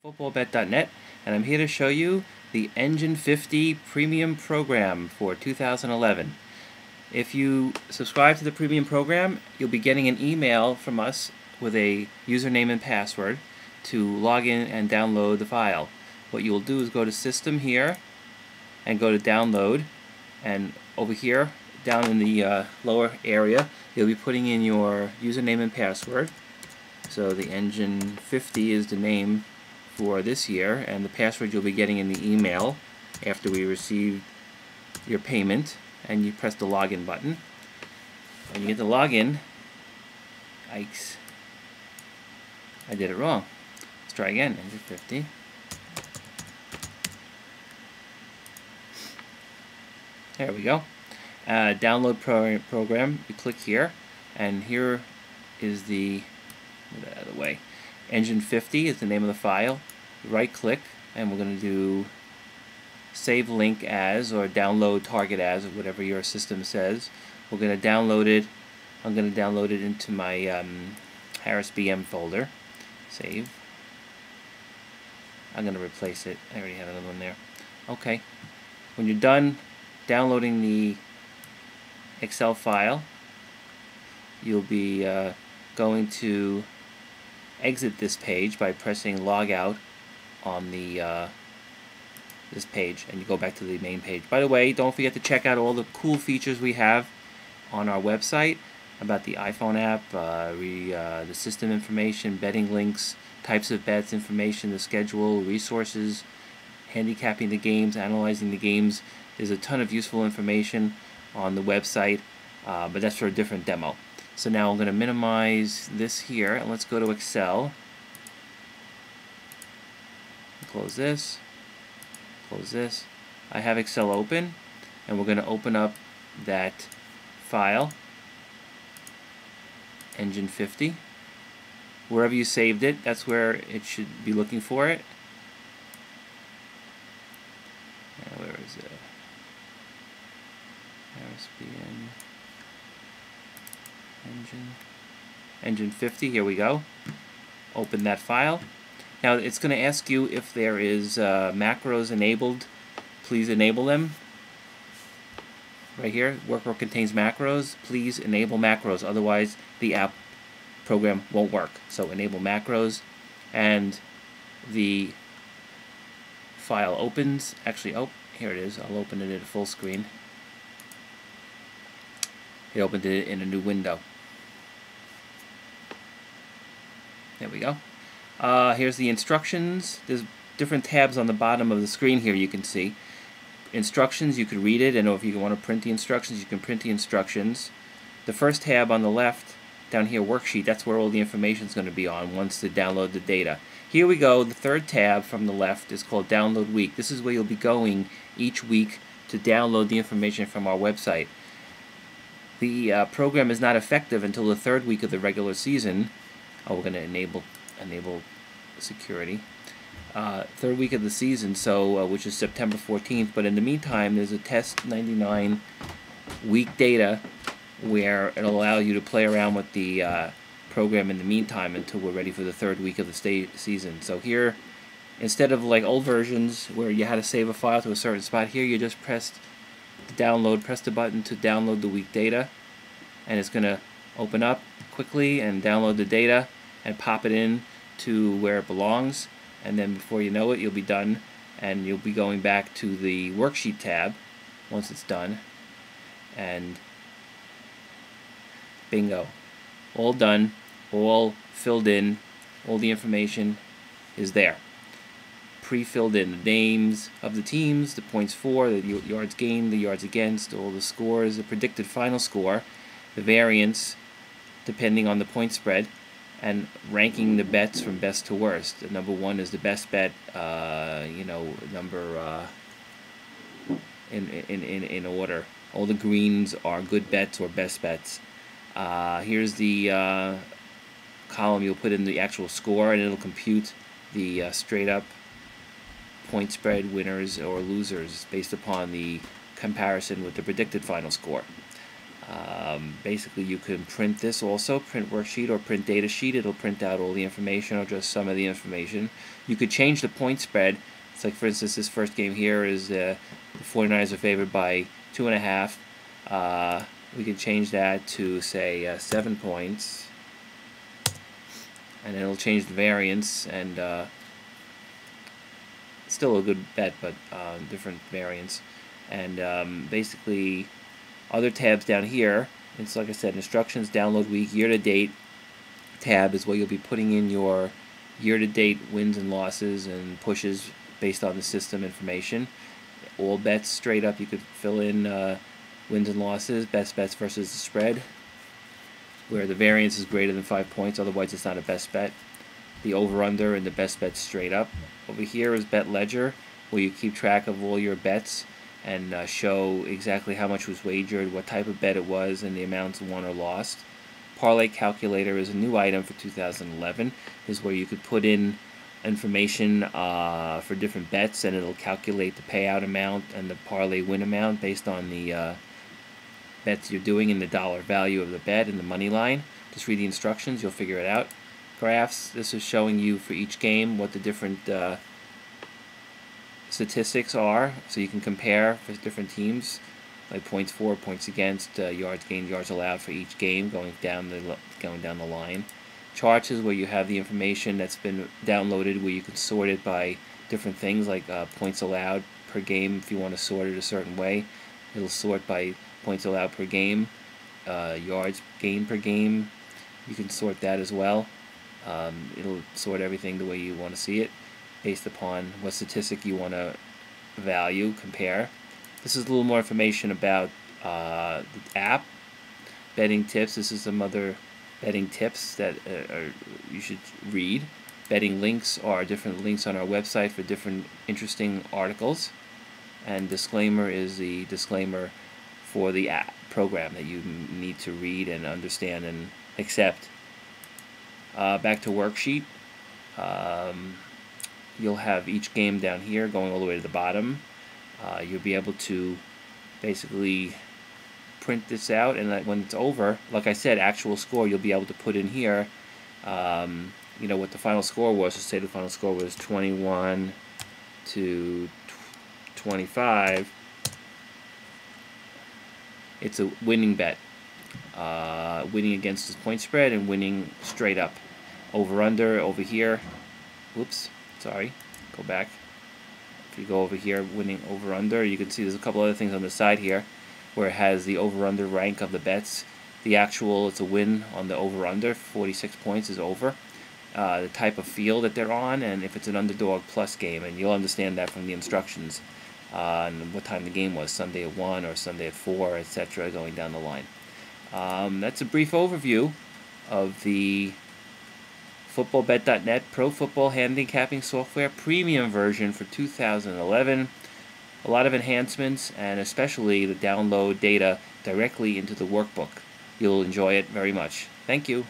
footballbet.net, and I'm here to show you the Engine50 Premium Program for 2011. If you subscribe to the Premium Program, you'll be getting an email from us with a username and password to log in and download the file. What you will do is go to System here and go to Download, and over here down in the lower area you'll be putting in your username and password. So the Engine50 is the name for this year, and the password you'll be getting in the email after we receive your payment, and you press the login button. When you get the login, yikes, I did it wrong. Let's try again. Engine50. There we go. Download program. You click here, and here is the, move that out of the way. Engine50 is the name of the file. Right click, and we're going to do save link as, or download target as, or whatever your system says. We're going to download it. I'm going to download it into my Harris BM folder. Save. I'm going to replace it. I already had another one there. Okay. When you're done downloading the Excel file, you'll be going to exit this page by pressing log out on the this page, and you go back to the main page. By the way, don't forget to check out all the cool features we have on our website about the iPhone app, the system information, betting links, types of bets information, the schedule, resources, handicapping the games, analyzing the games. There's a ton of useful information on the website, but that's for a different demo. So now I'm going to minimize this here, and let's go to Excel. Close this. Close this. I have Excel open, and we're going to open up that file, Engine50. Wherever you saved it, that's where it should be looking for it. Where is it? RSBN. Engine50, here we go. Open that file. Now it's going to ask you if there is macros enabled. Please enable them. Right here, workbook contains macros. Please enable macros, otherwise the app program won't work. So enable macros, and the file opens. Actually, oh, here it is. I'll open it at full screen. It opened it in a new window. There we go. Here's the instructions. There's different tabs on the bottom of the screen here you can see. Instructions, you could read it, and if you want to print the instructions, you can print the instructions. The first tab on the left, down here, worksheet, that's where all the information is going to be on once to download the data. Here we go. The third tab from the left is called Download Week. This is where you'll be going each week to download the information from our website. The program is not effective until the third week of the regular season. Oh, we're going to enable security. Third week of the season, so which is September 14th. But in the meantime, there's a test 99 week data where it'll allow you to play around with the program in the meantime until we're ready for the third week of the season. So here, instead of like old versions where you had to save a file to a certain spot, here you just press the button to download the week data, and it's going to open up quickly and download the data and pop it in to where it belongs, and then before you know it, you'll be done, and you'll be going back to the worksheet tab once it's done, and bingo, all done, all filled in, all the information is there, pre-filled in, the names of the teams, the points for, the yards gained, the yards against, all the scores, the predicted final score, the variance depending on the point spread, and ranking the bets from best to worst. The number one is the best bet, number in order. All the greens are good bets or best bets. Here's the column you'll put in the actual score, and it'll compute the straight up point spread winners or losers based upon the comparison with the predicted final score. Basically, you can print this also, print worksheet or print data sheet. It'll print out all the information or just some of the information. You could change the point spread. It's like, for instance, this first game here is the 49ers are favored by 2.5. We can change that to, say, 7 points. And it'll change the variance, and still a good bet, but different variance. And basically, other tabs down here, it's like I said, instructions, download week, year-to-date tab is where you'll be putting in your year-to-date wins and losses and pushes based on the system information. All bets straight up, you could fill in wins and losses, best bets versus the spread, where the variance is greater than 5 points, otherwise it's not a best bet. The over-under and the best bets straight up. Over here is Bet Ledger, where you keep track of all your bets and show exactly how much was wagered, what type of bet it was, and the amounts won or lost. Parlay Calculator is a new item for 2011. This is where you could put in information for different bets, and it'll calculate the payout amount and the parlay win amount based on the bets you're doing and the dollar value of the bet and the money line. Just read the instructions, you'll figure it out. Graphs, this is showing you for each game what the different statistics are, so you can compare for different teams, like points for, points against, yards gained, yards allowed for each game going down the line. Charts is where you have the information that's been downloaded, where you can sort it by different things like points allowed per game. If you want to sort it a certain way, it'll sort by points allowed per game, yards gained per game. You can sort that as well. It'll sort everything the way you want to see it, based upon what statistic you want to value, compare. This is a little more information about the app. Betting tips, this is some other betting tips that you should read. Betting links are different links on our website for different interesting articles. And disclaimer is the disclaimer for the app program that you need to read and understand and accept. Back to worksheet. You'll have each game down here going all the way to the bottom. You'll be able to basically print this out, and when it's over, like I said, actual score, you'll be able to put in here, you know, what the final score was. So say the final score was 21 to 25. It's a winning bet. Winning against the point spread and winning straight up. Over-under over here. Whoops, sorry. Go back. If you go over here, winning over-under, you can see there's a couple other things on the side here where it has the over-under rank of the bets. The actual, it's a win on the over-under. 46 points is over. The type of field that they're on, and if it's an underdog plus game, and you'll understand that from the instructions. And what time the game was, Sunday at 1 or Sunday at 4, etc., going down the line. That's a brief overview of the FootballBet.net Pro Football Handicapping Software Premium version for 2011. A lot of enhancements, and especially the download data directly into the workbook. You'll enjoy it very much. Thank you.